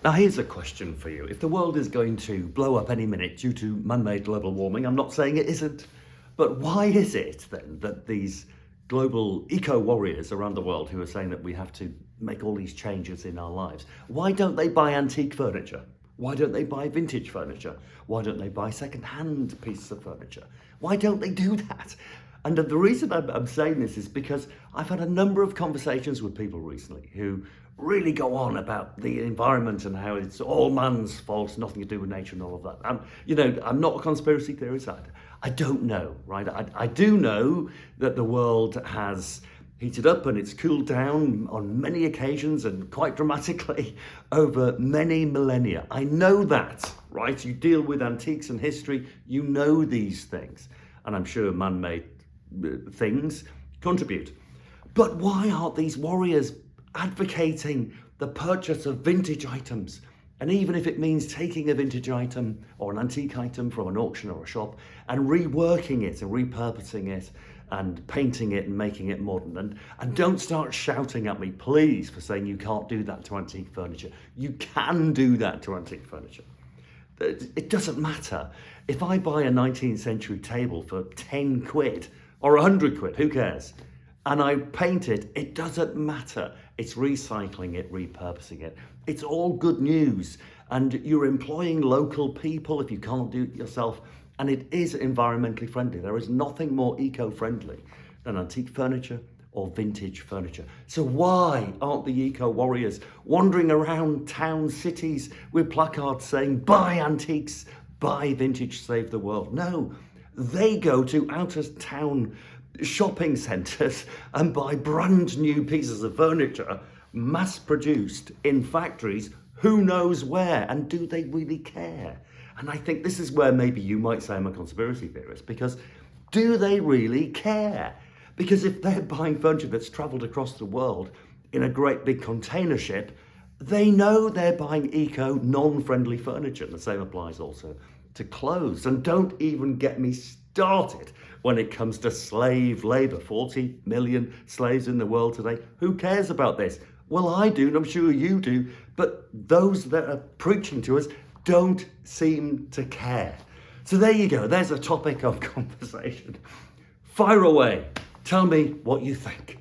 Now, here's a question for you. If the world is going to blow up any minute due to man-made global warming, I'm not saying it isn't, but why is it then that these global eco-warriors around the world who are saying that we have to make all these changes in our lives, why don't they buy antique furniture? Why don't they buy vintage furniture? Why don't they buy second-hand pieces of furniture? Why don't they do that? And the reason I'm saying this is because I've had a number of conversations with people recently who really go on about the environment and how it's all man's fault, nothing to do with nature and all of that. I'm not a conspiracy theorist. I don't know, right? I do know that the world has heated up and it's cooled down on many occasions and quite dramatically over many millennia. I know that, right? You deal with antiques and history, you know these things. And I'm sure man-made things contribute. But why aren't these warriors advocating the purchase of vintage items? And even if it means taking a vintage item or an antique item from an auction or a shop and reworking it and repurposing it and painting it and making it modern. And don't start shouting at me, please, for saying you can't do that to antique furniture. You can do that to antique furniture. It doesn't matter. If I buy a 19th century table for 10 quid or 100 quid, who cares? And I paint it, it doesn't matter. It's recycling it, repurposing it. It's all good news. And you're employing local people if you can't do it yourself. And it is environmentally friendly. There is nothing more eco-friendly than antique furniture or vintage furniture. So why aren't the eco-warriors wandering around town, cities with placards saying, buy antiques, buy vintage, save the world? No, they go to out-of-town shopping centres and buy brand new pieces of furniture, mass-produced in factories, who knows where, and do they really care? And I think this is where maybe you might say I'm a conspiracy theorist, because do they really care? Because if they're buying furniture that's travelled across the world in a great big container ship, they know they're buying eco, non-friendly furniture. And the same applies also to clothes. And don't even get me started when it comes to slave labour. 40 million slaves in the world today. Who cares about this? Well, I do, and I'm sure you do. But those that are preaching to us don't seem to care. So there you go. There's a topic of conversation. Fire away. Tell me what you think.